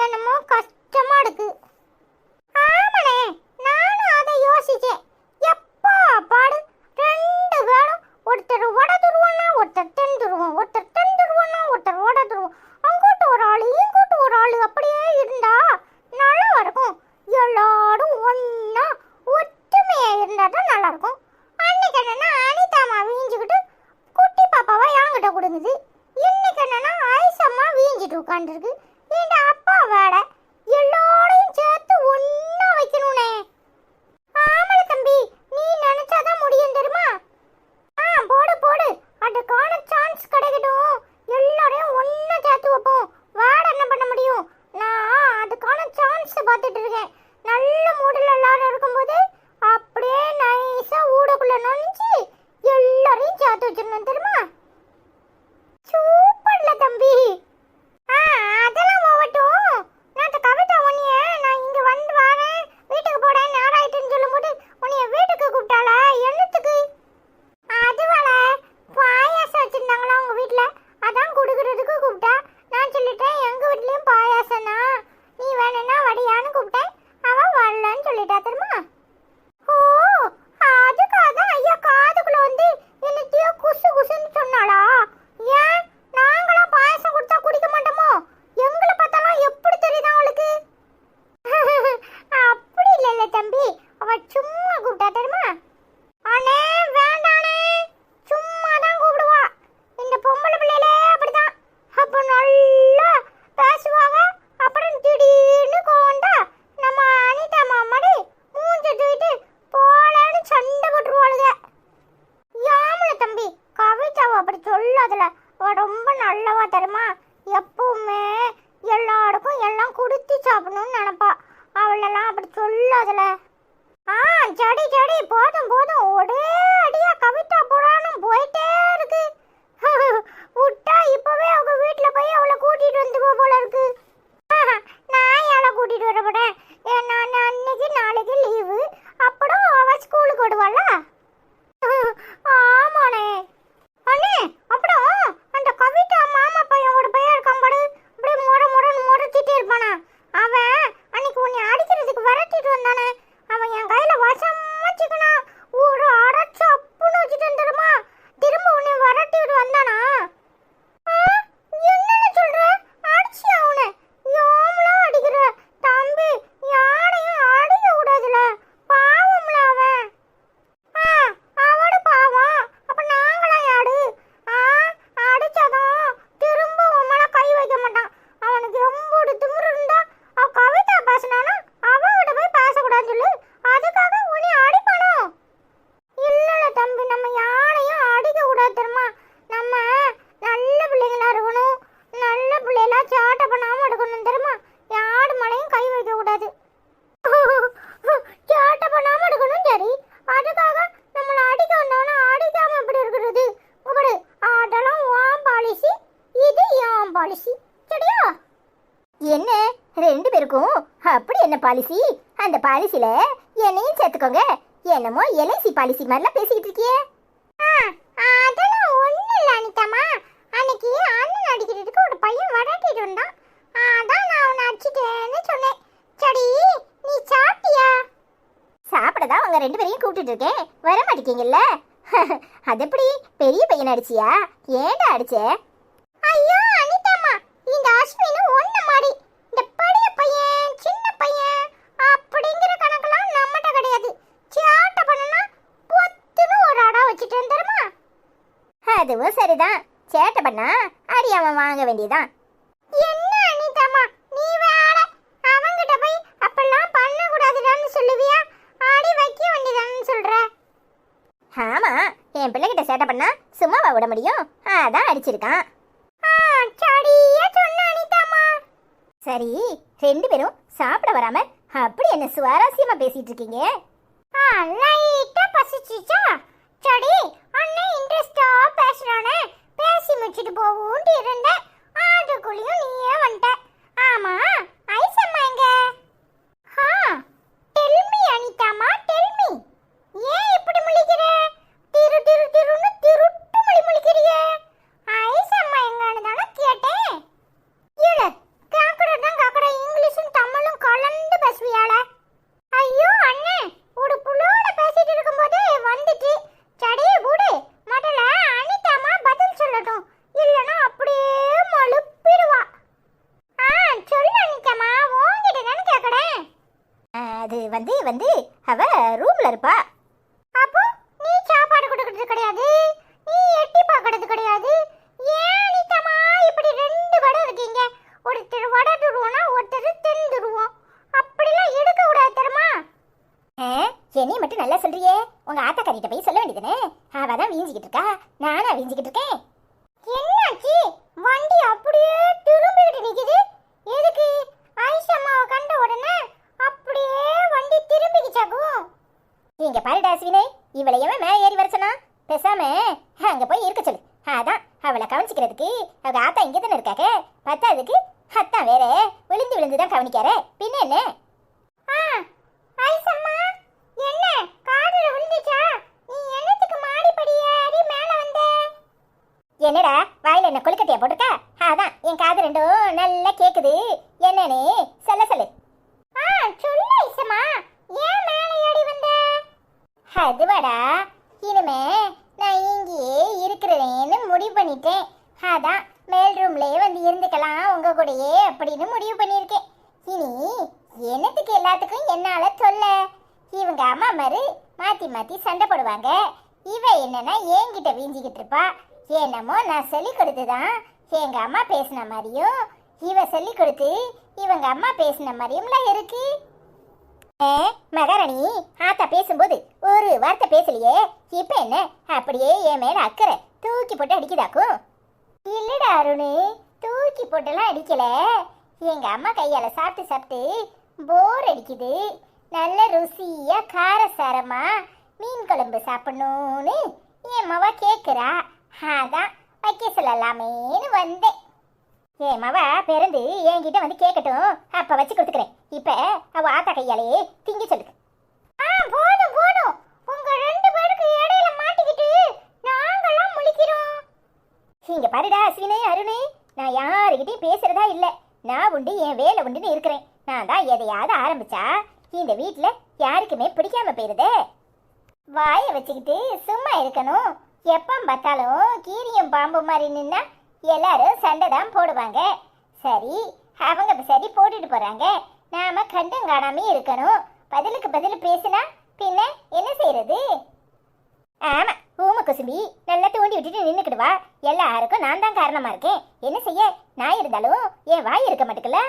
என்னமோ கஷ்டமா இருக்கு. ஆமாண்ணே, நானும் அதை யோசிச்சேன். எப்பா பாடு, ரெண்டு பேரும் ஒருத்தர் வட துருவனா, ஒருத்தர் தென் துருவம், ஒருத்தர் தென் துருவனா, ஒருத்தர் வட துருவம், அங்கோட்டு ஒரு ஆளு இங்கோட்டு ஒரு ஆளு அப்படியே இருந்தா நல்லா இருக்கும். எல்லாரும் ஒன்னா ஒற்றுமையா இருந்தா தான் நல்லா இருக்கும். அன்னைக்கு என்னன்னா அனிதாமா வீஞ்சுக்கிட்டு குட்டி பாப்பாவா என்கிட்ட கொடுங்குது. இன்னைக்கு என்னன்னா ஐசம்மா வீஞ்சிட்டு உட்காந்துருக்கு. இந்த அப்பா வேட எல்லாரையும் சேர்த்து ஒன்னா வைக்கணும்னே. ஆமல தம்பி, நீ நினைச்சாதான் முடியும் தெரியுமா? போடு போடு, அதுக்கான சான்ஸ் கிடைக்கட்டும். எல்லாரையும் ஒன்னா சேர்த்து வைப்போம். வேட என்ன பண்ண முடியும்? நான் அதுக்கான சான்ஸ் பார்த்துட்டு இருக்கேன். நல்ல மூடில் எல்லாரும் இருக்கும்போது அப்படியே நைஸா ஊடக்குள்ள நுழைஞ்சு எல்லாரையும் சேர்த்து வச்சிடணும் தெரியுமா? சூப்பர்ல தம்பி. அதெல்லாம் போகட்டும். நான் கவிதா உன்னைய நான் இங்க வந்து வரேன் வீட்டுக்கு போறேன் நேராயிட்டுன்னு சொல்லும்போது உன்னைய வீட்டுக்கு கூப்பிட்டாளா? என்னத்துக்கு? அதுவால பாயாசம் வச்சிருந்தாங்களா உங்க வீட்டுல, அதான் கொடுக்கறதுக்கு கூப்பிட்டா. நான் சொல்லிட்டேன் எங்க வீட்லயும் பாயாசம் தான், நீ வேணும்னா வடியான்னு கூப்பிட்டேன். அவ வரலன்னு சொல்லிட்டா தெரியுமா? ஓ, அதுக்காக ஐயா காதுக்குள்ள வந்து என்னத்தையோ குசு குசுன்னு சொன்னாளா? ஏன் நாங்களாம் பாயாசம் கொடுத்தா குடிக்க மாட்டோமோ? எங்களை பார்த்தாலும் எப்படி தெரியுதா அவளுக்கு? அப்படி இல்லைல்ல தம்பி, அவ சும்மா கூப்பிட்டா தெரியுமா? அண்ணே வேண்டானே, சும்மா தான் கூப்பிடுவா. இந்த பொம்பளை பிள்ளையிலே அப்படிதான். அப்போ நல்லா பேசுவாங்க, அப்புறம் திடீர்னு கோவண்டா நம்ம அனிதா மாமாடி மூஞ்ச தூக்கிட்டு போலன்னு சண்டை போட்டுருவாளுங்க. யாமல தம்பி, கவிதாவை அப்படி சொல்லாதுல. அவ ரொம்ப நல்லவா தெரியுமா? எப்பவுமே எல்லாருக்கும் எல்லாம் கொடுத்து சாப்பிடணும்னு நினைப்பா. அவளெல்லாம் அப்படி சொல்லாதுல. சடி சடி, போதும் போதும், ஒரே அடியா கவிதா போடானும் போயிட்டே இருக்கு. விட்டா இப்பவே அவங்க வீட்டுல போய் அவளை கூட்டிட்டு வந்துருவா போல இருக்கு. நான் யாரை கூட்டிட்டு வரப்படேன்? நான் அன்னைக்கு நாளைக்கு லீவு, அப்புறம் அவ ஸ்கூலுக்கு விடுவாளா? ஆமாண்ணே. அண்ணே, அப்புறம் அந்த கவிதா மாமா பையனோட பையன் இருக்கான் பாடு, அப்படியே முறைன்னு முறைச்சிட்டே இருப்பானா? அவன் அன்னைக்கு உன்னை அடிக்கிறதுக்கு விரட்டிட்டு வந்தானே, அவன் என் கையில வசம் வச்சுக்கணா ஒரு அரைச்சு அப்புன்னு வச்சுட்டு வந்துடுமா? திரும்ப உன்னை விரட்டிட்டு வந்தானா? என்னன்னு சொல்ற? அடிச்சு அவனை யோமலாம் அடிக்கிற தம்பி, யாரையும் அடிக்க கூடாதுல, பாவம்ல அவன். அவடு பாவம், அப்ப நாங்களாம் யாரு? அடிச்சதும் திரும்ப உன் மேல கை வைக்க மாட்டான். அவனுக்கு எம்போடு திமிரு இருந்தா அவ கவிதா பேசினானா அவகிட்ட போய் பேசக்கூடாதுன்னு சொல்லு. அதுக்காக உன்னை அடிப்பானோ? இல்ல தம்பி, நம்ம யாரையும் அடிக்க கூடாது தெரியுமா? நம்ம நல்ல பிள்ளைங்களா இருக்கணும், நல்ல பிள்ளைகளா சாட்டை பண்ணாம இருக்கணும் தெரியுமா? யாரு மேலையும் கை வைக்க கூடாது, சாட்டை பண்ணாம இருக்கணும். சரி, அதுக்காக நம்மளை அடிக்க வந்தவன அடிக்காம எப்படி இருக்கிறது? இப்படி அதெல்லாம் வான் பாலிசி, இது ஏன் பாலிசி, சரியா? என்ன ரெண்டு பேருக்கும் அப்படி என்ன பாலிசி? அந்த பாலிசில என்னையும் சேர்த்துக்கோங்க. என்னமோ எல்ஐசி பாலிசி மாதிரிலாம் பேசிக்கிட்டு இருக்கியே. அதெல்லாம் ஒண்ணும் இல்ல அனிதாமா. அன்னைக்கு அண்ணன் அடிக்கிறதுக்கு ஒரு பையன் விரட்டிட்டு வந்தான், அதான் நான் அவனை அடிச்சிட்டேன்னு சொன்னேன். சரி, நீ சாப்பிட்டியா? சாப்பிடதான் அவங்க ரெண்டு பேரையும் கூப்பிட்டு இருக்கேன், வர மாட்டேங்கல்ல. அது எப்படி பெரிய பையன் அடிச்சியா? ஏன்டா அடிச்ச? ஐயோ அனிதாமா, இந்த அஸ்வினு ஒன்ன மாதிரி இந்த பெரிய பையன் சின்ன பையன் அப்படிங்கிற கணக்கெல்லாம் நம்மகிட்ட கிடையாது. சாட்டை பண்ணனா பொத்துன்னு ஒரு அடா வச்சுட்டு வந்துருமா? அதுவும் சரிதான், சேட்டை பண்ணா அடி அவன் வாங்க வேண்டியதான். என்ன அனிதாமா, நீ வேற அவங்கிட்ட போய் அப்பெல்லாம் பண்ணக்கூடாதுடான்னு சொல்லுவியா? அடி வைக்க வேண்டியதான்னு சொல்ற. ஆமா, என் பிள்ளைகிட்ட சேட்டை பண்ணா சும்மாவா விட முடியும்? அதான் அடிச்சிருக்கான். சரியா சொன்ன அனிதாமா. சரி, ரெண்டு பேரும் சாப்பிட வராம அப்படி என்ன சுவாரஸ்யமா பேசிட்டு இருக்கீங்க? லைட்டா பசிச்சுச்சா? சரி, அண்ணன் இன்ட்ரெஸ்டா பேசுறானே, பேசி முடிச்சிட்டு போவோம்னு இருந்தேன். அதுக்குள்ளேயும் நீயே வந்துட்ட. ஆமா, ஐசம்மா எங்க? டெல் மீ அனிதாமா, டெல் மீ. ஏன் இப்படி முழிக்கிற? திரு திரு திருன்னு திருட்டு முழிக்கிறியே. ஐசம்மா எங்கன்னு தானே கேட்டேன். இல்ல, காக்கடா இங்கிலீஷ் வந்து வந்து அவ ரூம்ல இருப்பா. அப்போ நீ சாப்பாடு கொடுக்கறது கிடையாது, நீ எட்டி பார்க்கறது கிடையாது. ஏன் அனிதம்மா இப்படி ரெண்டு வடை இருக்கீங்க? ஒருத்தர் வடை துருவோம்னா ஒருத்தர் தென் துருவோம். அப்படிலாம் எடுக்க கூடாது தெரியுமா? என்னைய மட்டும் நல்லா சொல்றியே, உங்க ஆத்தாக்காரிட்ட போய் சொல்ல வேண்டியதுனே. அவ தான் வீஞ்சிக்கிட்டு இருக்கா, நானா வீஞ்சிக்கிட்டு இருக்கேன். என்னாச்சு? வண்டி அப்படியே திரும்பிக்கிட்டு நிக்குது. எதுக்கு? ஐஷம்மாவை கண்ட உடனே அப்படியே வண்டி திரும்பிக்கிச்சாக்கும். இங்க பாருடா அஸ்வினே, இவளையவன் மேலே ஏறி வரச்சனா, பேசாம அங்க போய் இருக்க சொல்லு. அதான் அவளை கவனிச்சுக்கிறதுக்கு அவங்க ஆத்தா இங்கே தானே இருக்காங்க. பத்தாதுக்கு அத்தான் வேற விழுந்து விழுந்து தான் கவனிக்காரு. பின்ன என்ன? ஐஷம்மா, என்ன காதுல விழுந்துச்சா? நீ என்னத்துக்கு மாடிப்படி ஏறி மேல வந்த? என்னடா வாயில என்ன கொழுக்கட்டையா போட்டிருக்க? அதான் என் காது ரெண்டும் நல்லா கேக்குது. என்னன்னு சொல்ல சொல்லு. சொல்லு ஐஷம்மா, ஏன் மேல ஏறி வந்த? அதுவாடா, இனிமே நான் இங்கேயே இருக்கிறேன்னு முடிவு பண்ணிட்டேன். அதான் மேல் ரூம்லயே வந்து இருந்துக்கலாம் உங்க கூடயே அப்படின்னு முடிவு பண்ணியிருக்கேன். இனி என்னத்துக்கு எல்லாத்துக்கும் என்னால சொல்ல? இவங்க அம்மா மாதிரி மாத்தி மாத்தி சண்டை போடுவாங்க. இவ என்னன்னா என்கிட்ட வீஞ்சிக்கிட்டு இருப்பா. என்னமோ நான் சொல்லி கொடுத்துதான் எங்க அம்மா பேசின மாதிரியும் இவ சொல்லி கொடுத்து இவங்க அம்மா பேசின மாதிரியும்லாம் இருக்கு. மகாராணி ஆத்தா பேசும்போது ஒரு வார்த்தை பேசலையே, இப்ப என்ன அப்படியே என் மேல அக்கறை தூக்கி போட்டு அடிக்குதாக்கும்? இல்லடா அருணு, தூக்கி போட்டெல்லாம் அடிக்கல. எங்க அம்மா கையால சாப்பிட்டு சாப்பிட்டு போர் அடிக்குது. நல்ல ருசியா காரசாரமா மீன் குழம்பு சாப்பிடணும்னு என் மவ கேக்குறா. அதான் வைக்க சொல்லலாமேன்னு வந்தேன். என் மவ பிறந்து என்கிட்ட வந்து கேட்கட்டும், அப்ப வச்சு கொடுத்துக்கிறேன். இப்ப அவ ஆத்தா கையாலேயே திங்க சொல்லுது. போதும் போதும், உங்க ரெண்டு பேருக்கு இடையில மாட்டிக்கிட்டு நாங்கெல்லாம் முழிக்கிறோம். இங்க பாருடா அஸ்வினே அருணே, நான் யாருக்கிட்டையும் பேசுறதா இல்ல. நான் உண்டு என் வேலை உண்டுன்னு இருக்கிறேன். நான் தான் எதையாவது ஆரம்பிச்சா இந்த வீட்டுல யாருக்குமே பிடிக்காம போயிருதே. வாயை வச்சுக்கிட்டு சும்மா இருக்கணும். எப்ப பார்த்தாலும் கீரியும் பாம்பு மாதிரி நின்னா எல்லாரும் சண்டை தான் போடுவாங்க. சரி, அவங்க சரி போட்டுட்டு போறாங்க, நாம கண்டும் காணாமே இருக்கணும். பதிலுக்கு பதில் பேசினா பின்ன என்ன செய்யறது? ஆமா, ஊம குசும்பி நல்லா தூண்டி விட்டுட்டு நின்னுக்கிடுவா. எல்லாருக்கும் நான் தான் காரணமா இருக்கேன். என்ன செய்ய, நான் இருந்தாலும் என் வாய் இருக்க மாட்டேங்கல.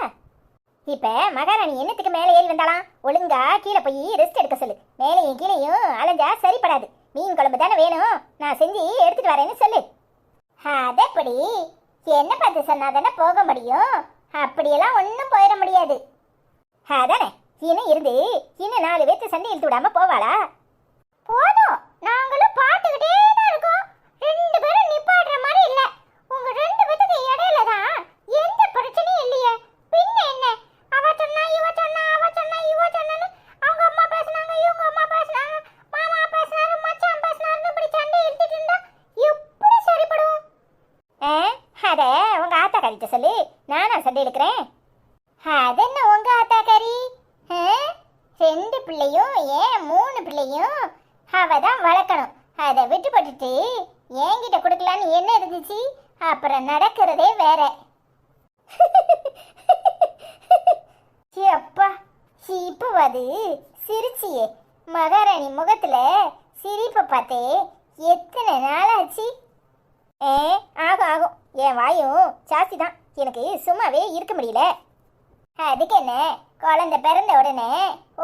இப்ப மகாராணி என்னத்துக்கு மேலே ஏறி வந்தாலாம்? ஒழுங்கா கீழே போய் ரெஸ்ட் எடுக்க சொல்லு. மேலையும் கீழையும் அலைஞ்சா சரிப்படாது. மீன் குழம்பு தானே வேணும், நான் செஞ்சு எடுத்துட்டு வரேன்னு சொல்லு. அதப்படி என்ன பார்த்து சொன்னாதானே போக முடியும்? அப்படியெல்லாம் ஒன்றும் போயிட முடியாது. அதானே, இன்னும் இருந்து இன்னும் 4 பேர்த்து சண்டை இழுத்து விடாம போவாளா? போதும், நாங்களும் பார்த்துக்கிட்டே தான் இருக்கோம். ரெண்டு பேரும் நிப்பாடுற மாதிரி இல்லை. உங்க ரெண்டு பேத்துக்கு இடையில தான் எந்த பிரச்சனையும் இல்லையே. பின்ன என்ன? அவ சொன்னா இவ சொன்னா, அவ சொன்னா இவ சொன்னான்னு அவங்க அம்மா பேசினாங்க, இவங்க அம்மா பேசினாங்க, மாமா பேசினாரு, மச்சான் பேசினாருன்னு இப்படி சண்டை இழுத்துட்டு இருந்தா எப்படி சரிப்படும்? அத உங்க ஆத்தா கறிட்ட சொல்லு, நானா சண்டை இழுக்கிறேன்? அதென்ன உங்க ஆத்தாக்காரி? 2 பிள்ளையும் ஏன் 3 பிள்ளையும் அவ தான் வளர்க்கணும். அதை விட்டு போட்டுட்டு என்கிட்ட கொடுக்கலான்னு என்ன இருந்துச்சு? அப்புறம் நடக்கிறதே வேற. அப்பா, இப்போ அது சிரிச்சியே. மகாராணி முகத்துல சிரிப்பை பார்த்தே எத்தனை நாள் ஆச்சு? ஆகும் ஆகும், என் வாயும் ஜாஸ்தி தான். எனக்கு சும்மாவே இருக்க முடியல. அதுக்கு என்ன, குழந்தை பிறந்த உடனே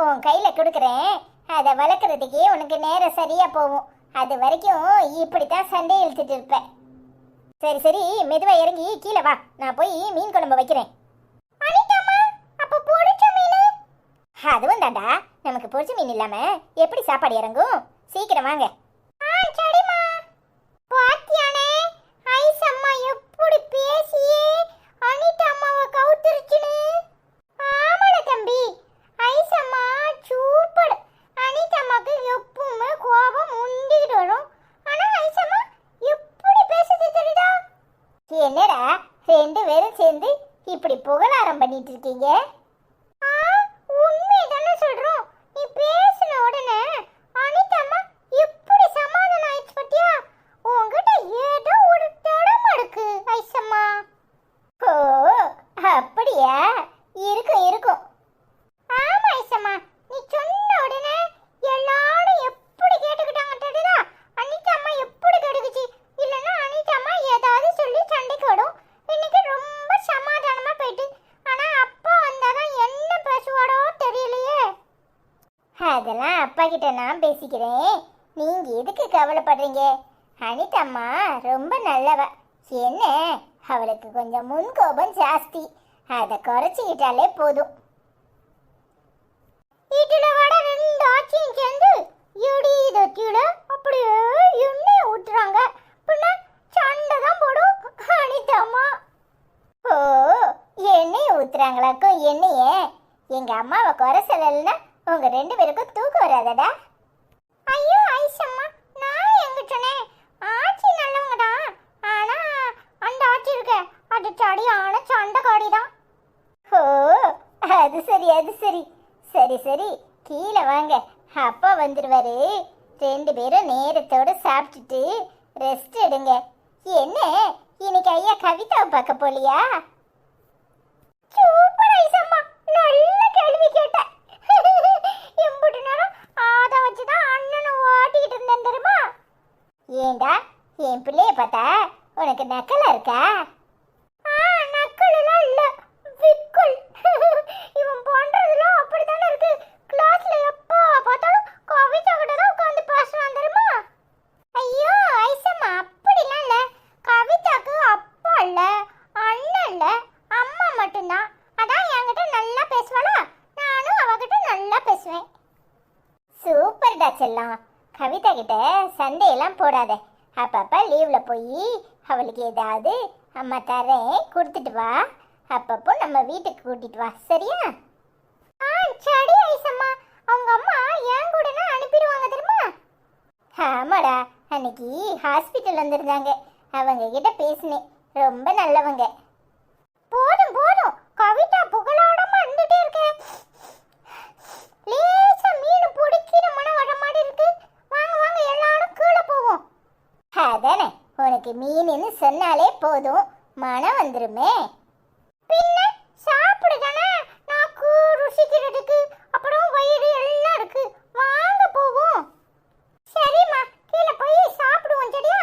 உன் கையில கொடுக்குறேன். அதை வளர்க்குறதுக்கே உனக்கு நேரம் சரியா போகும். அது வரைக்கும் இப்படித்தான் சண்டை இழுத்துட்டு இருப்பேன். சரி சரி, மெதுவா இறங்கி கீழே வா, நான் போய் மீன் குழம்பு வைக்கிறேன். அப்ப பொரிச்ச மீன்? அதுவும் தாண்டா, நமக்கு பொரிச்ச மீன் இல்லாம எப்படி சாப்பாடு இறங்கும்? சீக்கிரம் வாங்க. சரிம்மா. பாத்தியானே, ஐசம்மா எப்படி பேசியே அனிதா அம்மாவை கவுத்துருச்சுன்னு. ஆமாட தம்பி, ஐசம்மா சூப்பர். அனிதா அம்மாக்கு எப்பவுமே கோபம் உண்டிட்டு வரும். ஆனா ஐசம்மா எப்படி பேசுது தெரியுதா? என்னடா 2 பேரும் சேர்ந்து இப்படி புகழாரம் பண்ணிட்டு இருக்கீங்க? உண்மையை தானே சொல்றோம். நீ பேசின உடனே அனிதா அம்மா எப்படி சமாதானம் ஆயிடுச்சு பத்தியா? உங்ககிட்ட ஏதோ ஒரு தடம் இருக்கு ஐசம்மா. ஓ, அப்படியா? இருக்கும் இருக்கும். ஆமா ஐசம்மா, நீ சொன்ன அதெல்லாம் அப்பா கிட்ட நான் பேசிக்கிறேன். நீங்க எதுக்கு கவலைப்படுறீங்க? அனிதம்மா ரொம்ப நல்லவ. என்ன, அவளுக்கு கொஞ்சம் முன்கோபம் ஜாஸ்தி. அதை குறைச்சிக்கிட்டாலே போதும். வீட்டுல வட ரெண்டு ஆச்சியும் சேர்ந்து இடி தட்டியில அப்படியே எண்ணெய் ஊத்துறாங்க. பின்ன சண்டை தான் போடும் அனிதம்மா. ஓ, எண்ணெய் ஊத்துறாங்களாக்கும் எண்ணெய. எங்க அம்மாவை குறை சொல்லலைன்னா உங்க 2 பேருக்கும் தூக்கம் வராதடா. ஐயோ ஐசம்மா, நான் எங்க சொன்னேன்? ஆச்சி நல்லவங்கடா. ஆனா அந்த ஆச்சி இருக்க அது சரியான சண்டைக்காரி தான். ஓ, அது சரி அது சரி. சரி சரி, கீழே வாங்க, அப்பா வந்துடுவாரு. 2 பேரும் நேரத்தோட சாப்பிட்டுட்டு ரெஸ்ட் எடுங்க. என்ன, இன்னைக்கு ஐயா கவிதாவை பார்க்க போலியா? சூப்பர் ஐசம்மா, நல்ல கேள்வி கேட்ட. எம்புட்டு நேரம் அத வச்சுதான் அண்ணனை ஓட்டிக்கிட்டு இருந்தேன் தெரியுமா? ஏண்டா, என் பிள்ளைய பார்த்தா உனக்கு நக்கலா இருக்கா? நக்கலெல்லாம் இல்ல, விக்கல். இவன் பண்றதெல்லாம் அப்படித்தானே இருக்கு. கிளாஸ்ல எப்போ பார்த்தாலும் கவிதா கிட்ட தான் உட்காந்து பேசுறான் தெரியுமா? ஐயோ ஐசம்மா, அப்படிலாம் இல்ல. கவிதாக்கு அப்பா இல்ல, அண்ணன் இல்ல, அம்மா மட்டும்தான். அதான் என்கிட்ட நல்லா பேசுவாளா, நானும் அவகிட்ட நல்லா பேசுவேன். சூப்பர்டா செல்லம். கவிதா கிட்ட சண்டையெல்லாம் போடாத. அப்பப்ப லீவ்ல போய் அவளுக்கு ஏதாவது அம்மா தரேன் கொடுத்துட்டு வா. அப்பப்போ நம்ம வீட்டுக்கு கூட்டிட்டு வா, சரியா? சரி ஐசம்மா. அவங்க அம்மா என் கூடனா அனுப்பிடுவாங்க தெரியுமா? ஆமாடா, அன்னைக்கு ஹாஸ்பிட்டல் வந்திருந்தாங்க. அவங்க கிட்ட பேசினேன், ரொம்ப நல்லவங்க. போதும் போதும், கவிதா புகழாடாம இருந்துட்டே இருக்க. லேசா மீன் பிடிக்கிற மனம் வர மாதிரி இருக்கு. வாங்க வாங்க, எல்லாரும் கீழே போவோம். அதானே, உனக்கு மீனுன்னு சொன்னாலே போதும், மனம் வந்துருமே. பின்ன சாப்பிடுதானே, நாக்கு ருசிக்கிறதுக்கு அப்புறம் வயிறு எல்லாம் இருக்கு. வாங்க போவோம். சரிம்மா, கீழே போய் சாப்பிடுவோம், சரியா?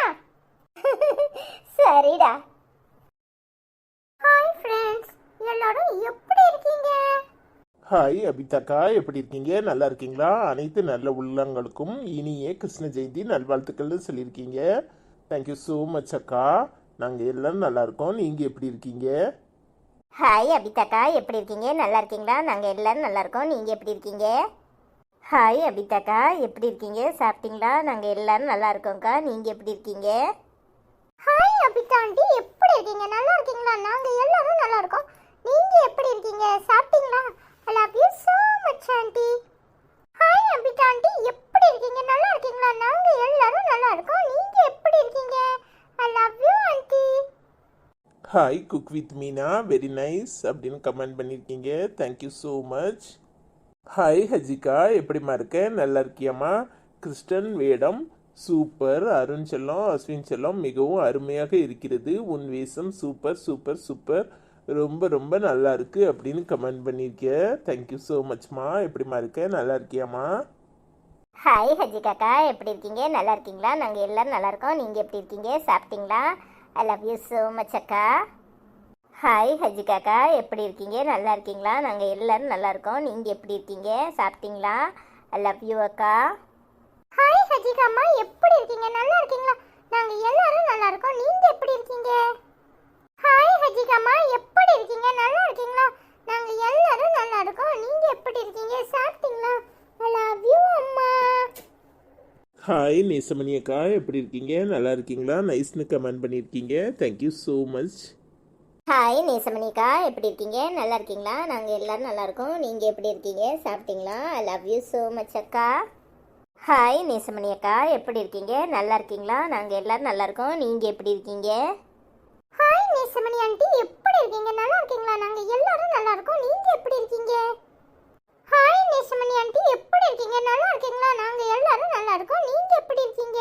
சரிடா. ஹாய் ஃப்ரெண்ட்ஸ், எல்லாரும் எப்படி இருக்கீங்க? ஹாய் அபிதாக்கா, எப்படி இருக்கீங்க? நல்லா இருக்கீங்களா? அனைத்து நல்ல உள்ளங்களுக்கும் இனிய கிருஷ்ண ஜெயந்தி நல்வாழ்த்துக்கள்னு சொல்லியிருக்கீங்க. தேங்க்யூ ஸோ மச் அக்கா. நாங்கள் எல்லோரும் நல்லா இருக்கோம். நீங்கள் எப்படி இருக்கீங்க? ஹாய் அபிதாக்கா, எப்படி இருக்கீங்க? நல்லா இருக்கீங்களா? நாங்கள் எல்லாரும் நல்லா இருக்கோம். நீங்கள் எப்படி இருக்கீங்க? ஹாய் அபிதாக்கா, எப்படி இருக்கீங்க? சாப்பிட்டீங்களா? நாங்கள் எல்லாரும் நல்லா இருக்கோம்க்கா. நீங்கள் எப்படி இருக்கீங்க? ஹாய் அபிதாண்டி, எப்படி இருக்கீங்க? நல்லா இருக்கீங்களா? நாங்க எல்லாரும் நல்லா இருக்கோம். நீங்க எப்படி இருக்கீங்க? சாப்பிட்டீங்களா? I love you so much aunty. Hi அபிதாண்டி, எப்படி இருக்கீங்க? நல்லா இருக்கீங்களா? நாங்க எல்லாரும் நல்லா இருக்கோம். நீங்க எப்படி இருக்கீங்க? I love you aunty. Hi cook with Meena, very nice அப்படின்னு கமெண்ட் பண்ணியிருக்கீங்க. Thank you so much. Hi Hajika, எப்படிம்மா இருக்க? நல்லா இருக்கியாம்மா? கிறிஸ்டன் வேடம் சூப்பர். அருண் செல்லம், அஸ்வின் செல்லம், மிகவும் அருமையாக இருக்கிறது. உன் வேஷம் சூப்பர் சூப்பர் சூப்பர், ரொம்ப ரொம்ப நல்லா இருக்கு அப்படின்னு கமெண்ட் பண்ணியிருக்க. தேங்க்யூ ஸோ மச்மா. எப்படிம்மா இருக்க? நல்லா இருக்கியாம்மா? ஹாய் ஹஜிகாக்கா, எப்படி இருக்கீங்க? நல்லா இருக்கீங்களா? நாங்கள் எல்லாரும் நல்லா இருக்கோம். நீங்கள் எப்படி இருக்கீங்க? சாப்பிட்டீங்களா? I love you so much அக்கா. ஹாய் ஹஜிகாக்கா, எப்படி இருக்கீங்க? நல்லா இருக்கீங்களா? நாங்கள் எல்லாரும் நல்லா இருக்கோம். நீங்கள் எப்படி இருக்கீங்க? சாப்பிட்டீங்களா? ஐ லவ் யூ அக்கா. ஹாய் ஹஜிகாம்மா, எப்படி இருக்கீங்க? நல்லா இருக்கீங்களா? நாங்க எல்லாரும் நல்லா இருக்கோம். நீங்க எப்படி இருக்கீங்க? ஹாய் ஹஜிகாம்மா, எப்படி இருக்கீங்க? நல்லா இருக்கீங்களா? நாங்க எல்லாரும் நல்லா இருக்கோம். நீங்க எப்படி இருக்கீங்க? சாப்பிட்டீங்களா? I love you அம்மா. ஹாய் நேசமணி அக்கா, எப்படி இருக்கீங்க? நல்லா இருக்கீங்களா? நைஸ்னு கமெண்ட் பண்ணியிருக்கீங்க. Thank you so much. ஹாய் நேசமணிக்கா, எப்படி இருக்கீங்க? நல்லா இருக்கீங்களா? நாங்கள் எல்லாரும் நல்லா இருக்கோம். நீங்கள் எப்படி இருக்கீங்க? சாப்பிட்டீங்களா? I love you so much அக்கா. ஹாய் நேசமணி அக்கா, எப்படி இருக்கீங்க? நல்லா இருக்கீங்களா? நாங்கள் எல்லாரும் நல்லா இருக்கோம். நீங்கள் எப்படி இருக்கீங்க? ஹாய் நேசமணி ஆண்டி, எப்படி இருக்கீங்க? நல்லா இருக்கீங்களா? நாங்க எல்லாரும் நல்லா இருக்கோம். நீங்க எப்படி இருக்கீங்க? ஹாய் நேசமணி ஆண்டி, எப்படி இருக்கீங்க? நல்லா இருக்கீங்களா? நாங்க எல்லாரும் நல்லா இருக்கோம். நீங்க எப்படி இருக்கீங்க?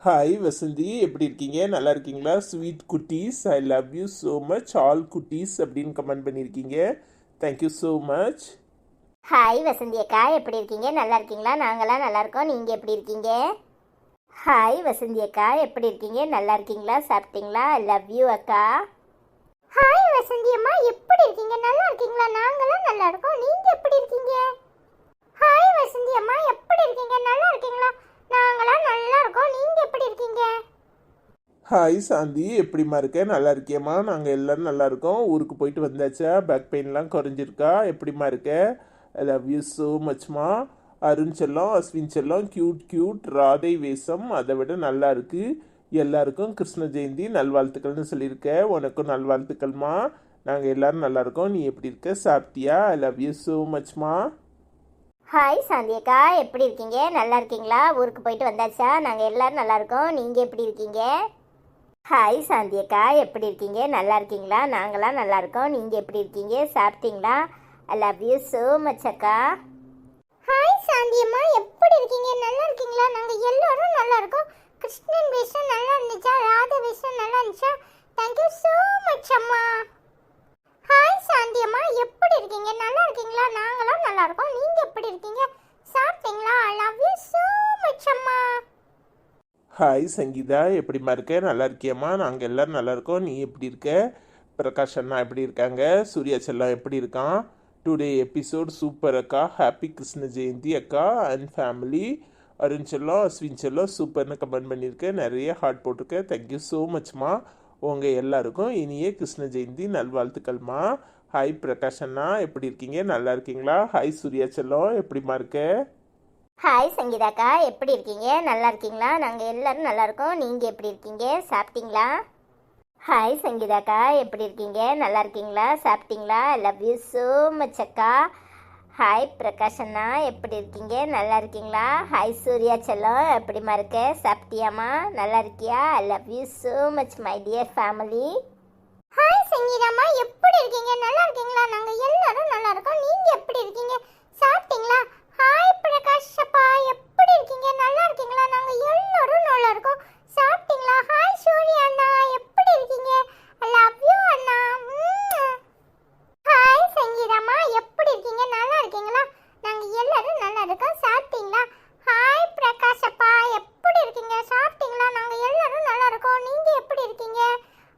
ஹாய் வசந்தி, எப்படி இருக்கீங்க? நல்லா இருக்கீங்களா? ஸ்வீட் குட்டீஸ், ஐ love you so much all குட்டீஸ் அப்படின்னு கமெண்ட் பண்ணியிருக்கீங்க. Thank you so much. Hi Vasanthi அக்கா, எப்படி இருக்கீங்க? நல்லா இருக்கீங்களா? நாங்களாம் நல்லா இருக்கோம். நீங்கள் எப்படி இருக்கீங்க? ஹாய் வசந்தி அக்கா, எப்படி இருக்கீங்க? நல்லா இருக்கீங்களா? சாப்பிட்டீங்களா? ஐ லவ் யூ அக்கா. ஹாய் வசந்தி அம்மா, எப்படி இருக்கீங்க? நல்லா இருக்கீங்களா? நாங்களாம் நல்லா இருக்கோம். நீங்க எப்படி இருக்கீங்க? ஹாய் வசந்தி அம்மா, எப்படி இருக்கீங்க? நல்லா இருக்கீங்களா? நாங்களாம் நல்லா இருக்கோம். நீங்க எப்படி இருக்கீங்க? ஹாய் சாந்தி, எப்படிம்மா இருக்க? நல்லா இருக்கியம்மா? நாங்கள் எல்லோரும் நல்லா இருக்கோம். ஊருக்கு போயிட்டு வந்தாச்சா? பேக் பெயின்லாம் குறைஞ்சிருக்கா? எப்படிம்மா இருக்க? ஐ லவ் யூ ஸோ மச்மா. அருண் செல்லம், அஸ்வின் செல்லம், கியூட் ராதை வேஷம் அதை விட நல்லா இருக்கு. எல்லாருக்கும் கிருஷ்ண ஜெயந்தி நல்வாழ்த்துக்கள்னு சொல்லியிருக்க. உனக்கும் நல்வாழ்த்துக்கள்மா. நாங்கள் எல்லாரும் நல்லா இருக்கோம். நீ எப்படி இருக்க? சாப்பிட்டியா? ஐ லவ் யூ ஸோ மச்மா. ஹாய் சாந்தியக்கா, எப்படி இருக்கீங்க? நல்லா இருக்கீங்களா? ஊருக்கு போயிட்டு வந்தாச்சா? நாங்கள் எல்லாரும் நல்லா இருக்கோம். நீங்கள் எப்படி இருக்கீங்க? ஹாய் சாந்தியக்கா, எப்படி இருக்கீங்க? நல்லா இருக்கீங்களா? நாங்களாம் நல்லா இருக்கோம். நீங்கள் எப்படி இருக்கீங்க? சாப்பிட்டீங்களா? I love you so much அக்கா. ஹாய் சாந்தி அம்மா, எப்படி இருக்கீங்க? நல்லா இருக்கீங்களா? நாங்க எல்லாரும் நல்லா இருக்கோம். கிருஷ்ணன் வேஷம் நல்லா இருந்துச்சா? ராதா வேஷம் நல்லா இருந்துச்சா? தேங்க் யூ so மச் அம்மா. ஹாய் சாந்தி அம்மா, எப்படி இருக்கீங்க? நல்லா இருக்கீங்களா? நாங்களாம் நல்லா இருக்கோம். நீங்க எப்படி இருக்கீங்க? சாப்பிட்டீங்களா? I love you so much அம்மா. ஹாய் சங்கீதா, எப்படிம்மா இருக்க? நல்லா இருக்கியம்மா? நாங்கள் எல்லோரும் நல்லா இருக்கோம். நீ எப்படி இருக்க? பிரகாஷ் அண்ணா எப்படி இருக்காங்க? சூர்யா செல்லம் எப்படி இருக்கான்? டுடே எபிசோட் சூப்பர் அக்கா. ஹாப்பி கிருஷ்ண ஜெயந்தி அக்கா அண்ட் ஃபேமிலி. அருண் செல்லம், அஸ்வின் செல்லம் சூப்பர்னு கமெண்ட் பண்ணியிருக்கேன். நிறைய ஹார்ட் போட்டிருக்கேன். தேங்க்யூ ஸோ மச்மா. உங்கள் எல்லாருக்கும் இனிய கிருஷ்ண ஜெயந்தி நல்வாழ்த்துக்கள்மா. ஹாய் பிரகாஷ் அண்ணா, எப்படி இருக்கீங்க? நல்லா இருக்கீங்களா? ஹாய் சூர்யா செல்லம், எப்படிம்மா இருக்க? ஹாய் சங்கீதாக்கா, எப்படி இருக்கீங்க? நல்லா இருக்கீங்களா? நாங்கள் எல்லாரும் நல்லா இருக்கோம். நீங்கள் எப்படி இருக்கீங்க? சாப்பிட்டீங்களா? ஹாய் சங்கீதாக்கா, எப்படி இருக்கீங்க? நல்லா இருக்கீங்களா? சாப்பிட்டீங்களா? I love you so much அக்கா. ஹாய் பிரகாஷ் அண்ணா, எப்படி இருக்கீங்க? நல்லா இருக்கீங்களா? ஹாய் சூர்யா செல்லம், எப்படிம்மா இருக்க? சாப்பிட்டியாம்மா? நல்லா இருக்கியா? I love you so much my dear family. Hi சங்கீதாம்மா, எப்படி இருக்கீங்க? நல்லா இருக்கீங்களா? நாங்க எல்லாரும் நல்லா இருக்கோம். நீங்க எப்படி இருக்கீங்க? சாப்பிட்டீங்களா? ஹாய் பிரகாஷ் அப்பா, எப்படி இருக்கீங்க? நல்லா இருக்கீங்களா? நாங்க எல்லாரும் நல்லா இருக்கோம். சாப்பிட்டீங்களா? ஹாய் சூர்யா அண்ணா, எப்படி இருக்கீங்க? ஐ லவ் யூ அண்ணா. ஹாய் சங்கீதாம்மா, எப்படி இருக்கீங்க? நல்லா இருக்கீங்களா? நாங்க எல்லாரும் நல்லா இருக்கோம். சாப்பிட்டீங்களா? ஹாய் பிரகாஷ் அப்பா, எப்படி இருக்கீங்க? சாப்பிட்டீங்களா? நாங்க எல்லாரும் நல்லா இருக்கோம். நீங்க எப்படி இருக்கீங்க?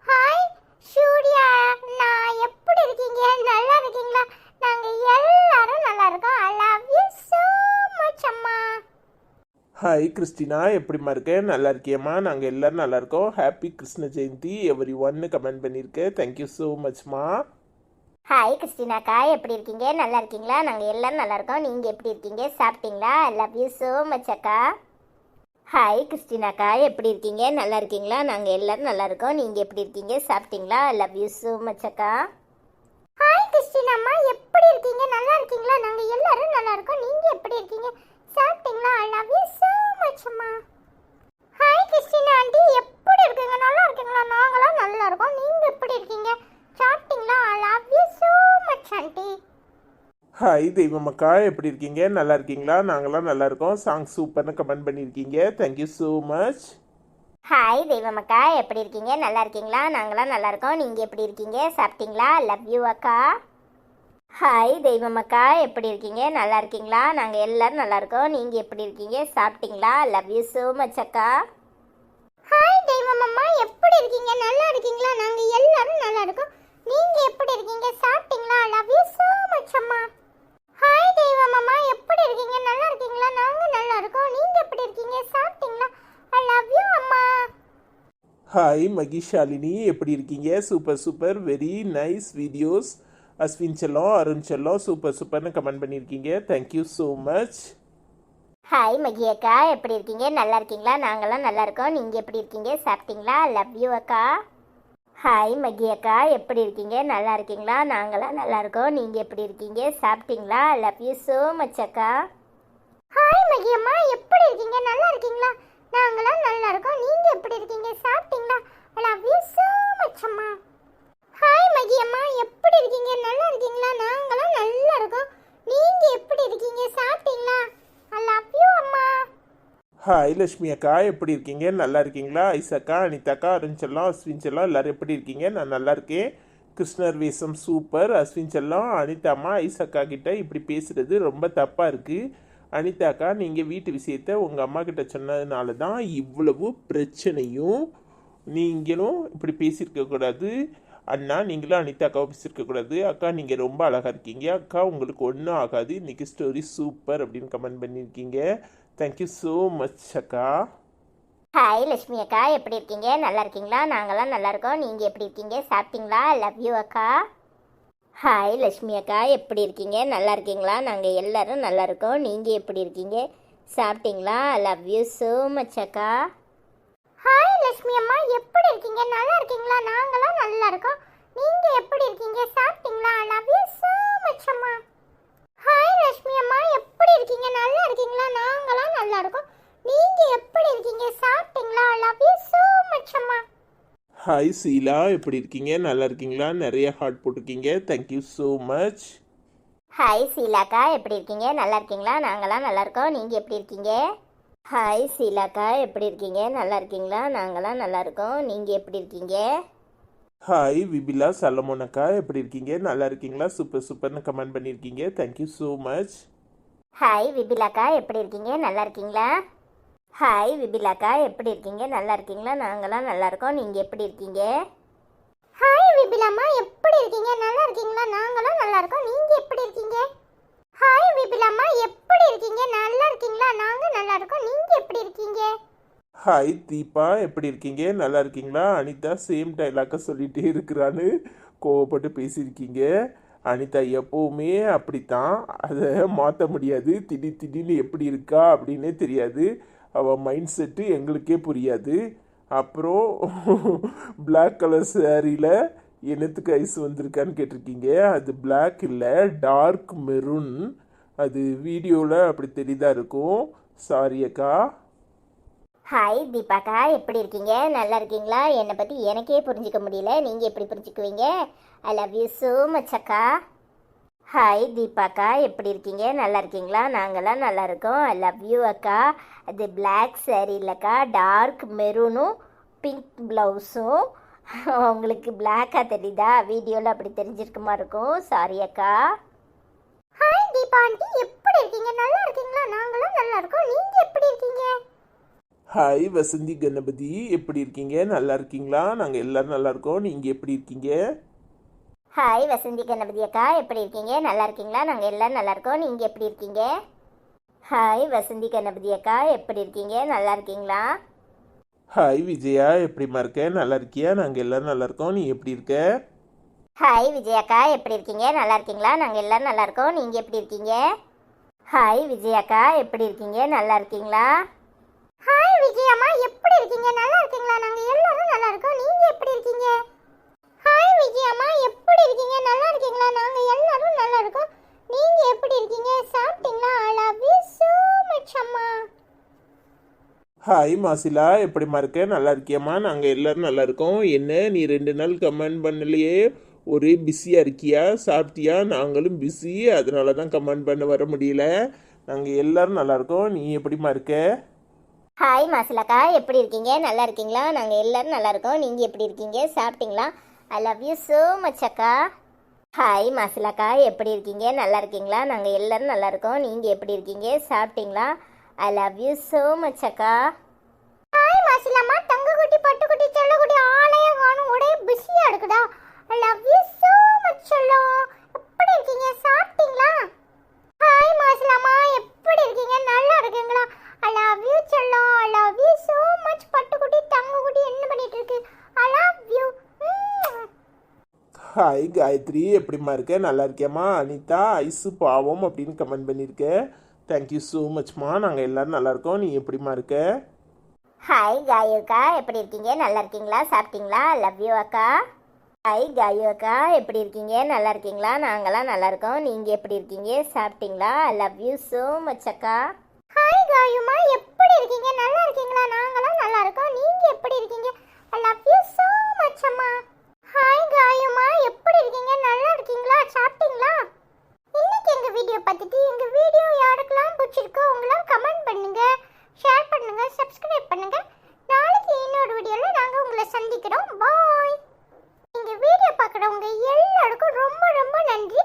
ஹாய் சூர்யா அண்ணா, எப்படி இருக்கீங்க? நல்லா இருக்கீங்களா? நாங்க எல்லாரும் நல்லா இருக்கோம். I love you so much அம்மா. ஹாய் கிறிஸ்டினா, எப்படிம்மா இருக்க? நல்லா இருக்கியம்மா? நாங்கள் எல்லோரும் நல்லா இருக்கோம். Happy Krishna Jayanthi everyone comment பண்ணியிருக்கேன். தேங்க்யூ ஸோ மச்மா. ஹாய் கிறிஸ்டினாக்கா, எப்படி இருக்கீங்க? நல்லா இருக்கீங்களா? நாங்கள் எல்லாரும் நல்லா இருக்கோம். நீங்கள் எப்படி இருக்கீங்க? சாப்பிட்டீங்களா? I love you so much அக்கா. ஹாய் கிறிஸ்டினாக்கா, எப்படி இருக்கீங்க? நல்லா இருக்கீங்களா? நாங்கள் எல்லாரும் நல்லா இருக்கோம். நீங்கள் எப்படி இருக்கீங்க? சாப்பிட்டீங்களா? I love you so much அக்கா. ஹாய் கிறிஸ்டினா அம்மா, எப்படி இருக்கீங்க? நல்லா இருக்கீங்களா? நாங்க எல்லாரும் நல்லா இருக்கோம். நீங்க எப்படி இருக்கீங்க? சாப்பிட்டீங்களா? I love you so much அம்மா. ஹாய் கிறிஸ்டினா ஆண்டி, எப்படி இருக்கீங்க? நல்லா இருக்கீங்களா? நாங்களாம் நல்லா இருக்கோம். நீங்க எப்படி இருக்கீங்க? சாப்பிட்டீங்களா? I love you so much aunty. Hi தெய்வமக்கா, எப்படி இருக்கீங்க? நல்லா இருக்கீங்களா? நாங்களாம் நல்லா இருக்கோம். சாங் சூப்பர்னு கமெண்ட் பண்ணியிருக்கீங்க. Thank you so much. ஹாய் தெய்வமக்கா, எப்படி இருக்கீங்க? நல்லா இருக்கீங்களா? நாங்களாம் நல்லா இருக்கோம். நீங்கள் எப்படி இருக்கீங்க? சாப்பிட்டீங்களா? லவ் யூ அக்கா. ஹாய் தெய்வமக்கா, எப்படி இருக்கீங்க? நல்லா இருக்கீங்களா? நாங்கள் எல்லாரும் நல்லா இருக்கோம். நீங்கள் எப்படி இருக்கீங்க? சாப்பிட்டீங்களா? லவ் யூ ஸோ மச் அக்கா. ஹாய் தெய்வம் அம்மா, எப்படி இருக்கீங்க? நல்லா இருக்கீங்களா? நாங்க எல்லாரும் நல்லா இருக்கோம். நீங்க எப்படி இருக்கீங்க? சாப்பிட்டீங்களா? I love you so much அம்மா. ஹாய் தெய்வம் அம்மா, எப்படி இருக்கீங்க? நல்லா இருக்கீங்களா? நாங்க நல்லா இருக்கோம். நீங்க எப்படி இருக்கீங்க? சாப்பிட்டீங்களா? ஐ லவ் யூ அம்மா. ஹாய் மகிஷாலினி, எப்படி இருக்கீங்க? Super very nice videos. Ashwin செல்லம், அருண் செல்லம் சூப்பர்னு கமெண்ட் பண்ணியிருக்கீங்க. Thank you so much. ஹாய் மகி அக்கா, எப்படி இருக்கீங்க? நல்லா இருக்கீங்களா? நாங்களாம் நல்லா இருக்கோம். நீங்கள் எப்படி இருக்கீங்க? சாப்பிட்டீங்களா? லவ் யூ அக்கா. ஹாய் மகி அக்கா, எப்படி இருக்கீங்க? நல்லா இருக்கீங்களா? நாங்களாம் நல்லா இருக்கோம். நீங்கள் எப்படி இருக்கீங்க? சாப்பிட்டீங்களா? லவ் யூ ஸோ மச் அக்கா. ஹாய் மகி அம்மா, எப்படி இருக்கீங்க? நல்லா இருக்கீங்களா? நாங்களாம் நல்லா இருக்கோம். நீங்க எப்படி இருக்கீங்க? சாப்பிட்டீங்களா? I love you so much அம்மா. ஹாய் மகி அம்மா, எப்படி இருக்கீங்க? நல்லா இருக்கீங்களா? நாங்களாம் நல்லா இருக்கோம். நீங்க எப்படி இருக்கீங்க? சாப்பிட்டீங்களா? ஐ லவ் யூ அம்மா. ஹாய் லட்சுமி அக்கா, எப்படி இருக்கீங்க? நல்லா இருக்கீங்களா? ஐசக்கா, அனிதாக்கா, அருண் செல்லம், அஸ்வின் செல்லம் எல்லாரும் எப்படி இருக்கீங்க? நான் நல்லா இருக்கேன். கிருஷ்ணர் வேஷம் சூப்பர். அஸ்வின் செல்லம், அனிதாம்மா ஐசக்கா கிட்ட இப்படி பேசுறது ரொம்ப தப்பாக இருக்குது. அனிதாக்கா, நீங்கள் வீட்டு விஷயத்த உங்கள் அம்மா கிட்ட சொன்னதுனால தான் இவ்வளவு பிரச்சனையும். நீங்களும் இப்படி பேசியிருக்கக்கூடாது. அண்ணா நீங்களும் அனிதா அக்காவை பேசியிருக்கக்கூடாது. அக்கா நீங்கள் ரொம்ப அழகாக இருக்கீங்க, அக்கா உங்களுக்கு ஒன்றும் ஆகாது, இன்றைக்கி ஸ்டோரி சூப்பர் அப்படின்னு கமெண்ட் பண்ணியிருக்கீங்க. தேங்க்யூ ஸோ மச் அக்கா. ஹாய் லட்சுமி அக்கா, எப்படி இருக்கீங்க? நல்லா இருக்கீங்களா? நாங்களாம் நல்லா இருக்கோம். நீங்கள் எப்படி இருக்கீங்க? சாப்பிட்டீங்களா? லவ் யூ அக்கா. ஹாய் லட்சுமி அக்கா, எப்படி இருக்கீங்க? நல்லா இருக்கீங்களா? நாங்கள் எல்லாரும் நல்லா இருக்கோம். நீங்கள் எப்படி இருக்கீங்க? சாப்பிட்டீங்களா? லவ் யூ ஸோ மச் அக்கா. ஹாய் லட்சுமி அம்மா, எப்படி இருக்கீங்க? நல்லா இருக்கீங்களா? நாங்களாம் நல்லா இருக்கோம். நீங்க எப்படி இருக்கீங்க? சாப்பிட்டீங்களா? லவ் யூ so much அம்மா. ஹாய் லட்சுமி அம்மா, எப்படி இருக்கீங்க? நல்லா இருக்கீங்களா? நாங்களாம் நல்லா இருக்கோம். நீங்க எப்படி இருக்கீங்க? சாப்பிட்டீங்களா? லவ் யூ so much அம்மா. ஹாய் சீலா, எப்படி இருக்கீங்க? நல்லா இருக்கீங்களா? நிறைய ஹார்ட் போட்டிருக்கீங்க, தேங்க்யூ ஸோ மச். ஹாய் சீலாக்கா, எப்படி இருக்கீங்க? நல்லா இருக்கீங்களா? நாங்களாம் நல்லா இருக்கோம். நீங்கள் எப்படி இருக்கீங்க? ஹாய் சீலாக்கா, எப்படி இருக்கீங்க? நல்லா இருக்கீங்களா? நாங்களாம் நல்லா இருக்கோம். நீங்கள் எப்படி இருக்கீங்க? ஹாய் விபிலா சலமோன் அக்கா, எப்படி இருக்கீங்க? நல்லா இருக்கீங்களா? சூப்பர் சூப்பர்னு கமெண்ட் பண்ணியிருக்கீங்க, தேங்க்யூ ஸோ மச். ஹாய் விபிலாக்கா, எப்படி இருக்கீங்க? நல்லா இருக்கீங்களா? ஹாய் விபிலாக்கா, எப்படி இருக்கீங்க? நல்லா இருக்கீங்களா? நாங்களாம் நல்லா இருக்கோம். நீங்கள் எப்படி இருக்கீங்க? ஹாய் விபிலாம்மா, எப்படி இருக்கீங்க? நல்லா இருக்கீங்களா? நாங்களும் நல்லா இருக்கோம். நீங்க எப்படி இருக்கீங்க? ஹாய் விபிலாம்மா, எப்படி இருக்கீங்க? நல்லா இருக்கீங்களா? நாங்க நல்லா இருக்கோம். நீங்க எப்படி இருக்கீங்க? ஹாய் தீபா, எப்படி இருக்கீங்க? நல்லா இருக்கீங்களா? அனிதா சேம் டைலாக்கை சொல்லிகிட்டே இருக்கிறான்னு கோவப்பட்டு பேசியிருக்கீங்க. அனிதா எப்போவுமே அப்படித்தான், அதை மாற்ற முடியாது. திடீர்னு எப்படி இருக்கா அப்படின்னே தெரியாது. அவள் மைண்ட் செட்டு எங்களுக்கே புரியாது. அப்புறம் பிளாக் கலர் சாரியில் என்னத்துக்கு ஐஸ் வந்திருக்கான்னு கேட்டிருக்கீங்க. அது பிளாக் இல்லை, டார்க் மெரூன். அது வீடியோவில் அப்படி தெரியுதா இருக்கும். சாரி அக்கா. ஹாய் தீபாக்கா, எப்படி இருக்கீங்க? நல்லா இருக்கீங்களா? என்னை பற்றி எனக்கே புரிஞ்சிக்க முடியல, நீங்கள் எப்படி புரிஞ்சுக்குவீங்க? I love you so much அக்கா. ஹாய் தீபாக்கா, எப்படி இருக்கீங்க? நல்லா இருக்கீங்களா? நாங்களாம் நல்லா இருக்கோம். ஐ லவ் யூ அக்கா. அது பிளாக் சாரி இல்லைக்கா, டார்க் மெரூனும் பிங்க் ப்ளவுஸும். உங்களுக்கு பிளாக்காக தெரியுதா? வீடியோவில் அப்படி தெரிஞ்சிருக்குமா இருக்கும். சாரி அக்கா. ஹாய் தீபா ஆண்டி, எப்படி இருக்கீங்க? நல்லா இருக்கீங்களா? நாங்களும் நல்லா இருக்கோம். நீங்க எப்படி இருக்கீங்க? ஹாய் வசந்தி கணபதி, எப்படி இருக்கீங்க? நல்லா இருக்கீங்களா? நாங்கள் எல்லோரும் நல்லா இருக்கோம். நீங்கள் எப்படி இருக்கீங்க? ஹாய் வசந்தி கணபதி அக்கா, எப்படி இருக்கீங்க? நல்லா இருக்கீங்களா? நாங்கள் எல்லோரும் நல்லா இருக்கோம். நீங்கள் எப்படி இருக்கீங்க? ஹாய் வசந்தி கணபதி அக்கா, எப்படி இருக்கீங்க? நல்லா இருக்கீங்களா? ஹாய் விஜயா, எப்படிமா இருக்க? நல்லா இருக்கியா? நாங்கள் எல்லோரும் நல்லா இருக்கோம். நீ எப்படி இருக்க? ஹாய் விஜயாக்கா, எப்படி இருக்கீங்க? நல்லா இருக்கீங்களா? நாங்கள் எல்லோரும் நல்லா இருக்கோம். நீங்கள் எப்படி இருக்கீங்க? ஹாய் விஜயாக்கா, எப்படி இருக்கீங்க? நல்லா இருக்கீங்களா? ஹாய் விஜயம்மா, எப்படி இருக்கீங்க? நல்லா இருக்கீங்களா? நாங்க எல்லாரும் நல்லா இருக்கோம். நீங்க எப்படி இருக்கீங்க? ஹாய் விஜயம்மா, எப்படி இருக்கீங்க? நல்லா இருக்கீங்களா? நாங்க எல்லாரும் நல்லா இருக்கோம். நீங்க எப்படி இருக்கீங்க? சாப்பிட்டீங்களா? I love you so much அம்மா. ஹாய் மாசிலா, எப்படிமா இருக்க? நல்லா இருக்கியாம்மா? நாங்கள் எல்லோரும் நல்லா இருக்கோம். என்ன நீ 2 நாள் கமெண்ட் பண்ணலையே, ஒரே பிஸியாக இருக்கியா? சாப்பிட்டியா? நாங்களும் பிஸி, அதனால தான் கமெண்ட் பண்ண வர முடியல. நாங்கள் எல்லோரும் நல்லா இருக்கோம். நீ எப்படிமா இருக்க? ஹாய் மாசிலாக்கா, எப்படி இருக்கீங்க? நல்லா இருக்கீங்களா? நாங்கள் எல்லோரும் நல்லா இருக்கோம். நீங்கள் எப்படி இருக்கீங்க? சாப்பிட்டீங்களா? I love you so much அக்கா. ஹாய் மாசிலாக்கா, எப்படி இருக்கீங்க? நல்லா இருக்கீங்களா? நாங்கள் எல்லோரும் நல்லா இருக்கோம். நீங்கள் எப்படி இருக்கீங்க? சாப்பிட்டீங்களா? I love you so much அக்கா. ஹாய் மாசிலாம்மா, தங்கக்குட்டி பட்டுக்குட்டி செல்லக்குட்டி ஆளையே காணும், ஒரே பிஸியா இருக்குடா. ஐ லவ் யூ so much செல்லம். எப்படி இருக்கீங்க? சாப்பிட்டீங்களா? ஹாய் மாசிலாம்மா, எப்படி இருக்கீங்க? நல்லா இருக்கீங்களா? ஐ லவ் யூ செல்லம். I love you so much பட்டுக்குட்டி தங்கக்குட்டி என்ன பண்ணிட்டு இருக்கு? I love you. Hi Gayathri, எப்படிமா இருக்க? நல்லா இருக்கியாம்மா? அனிதா ஐஸு பாவம் அப்படின்னு கமெண்ட் பண்ணியிருக்கேன், தேங்க்யூ ஸோ மச்மா. நாங்கள் எல்லோரும் நல்லா இருக்கோம். நீ எப்படிமா இருக்க? ஹாய் காயு அக்கா, எப்படி இருக்கீங்க? நல்லா இருக்கீங்களா? சாப்பிட்டீங்களா? லவ் யூ அக்கா. ஹாய் காயு அக்கா, எப்படி இருக்கீங்க? நல்லா இருக்கீங்களா? நாங்களாம் நல்லா இருக்கோம். நீங்கள் எப்படி இருக்கீங்க? சாப்பிட்டீங்களா? லவ் யூ ஸோ மச் அக்கா. ஹாய் காயுமா, எப்படி இருக்கீங்க? நல்லா இருக்கீங்களா? நாங்களாம் நல்லா இருக்கோம். நீங்க எப்படி இருக்கீங்க? I love you so much அம்மா. ஹாய் காயுமா, எப்படி இருக்கீங்க? நல்லா இருக்கீங்களா? சாப்பிட்டீங்களா? இன்னைக்கு எங்க வீடியோ பார்த்துட்டு எங்க வீடியோ யாருக்கெல்லாம் பிடிச்சிருக்கோ அவங்களாம் கமெண்ட் பண்ணுங்க, ஷேர் பண்ணுங்க, சப்ஸ்கிரைப் பண்ணுங்க. நாளைக்கு இன்னொரு வீடியோல நாங்க உங்களை சந்திக்கிறோம். பாய். இந்த வீடியோ பார்க்குறவங்க எல்லாருக்கும் ரொம்ப ரொம்ப நன்றி.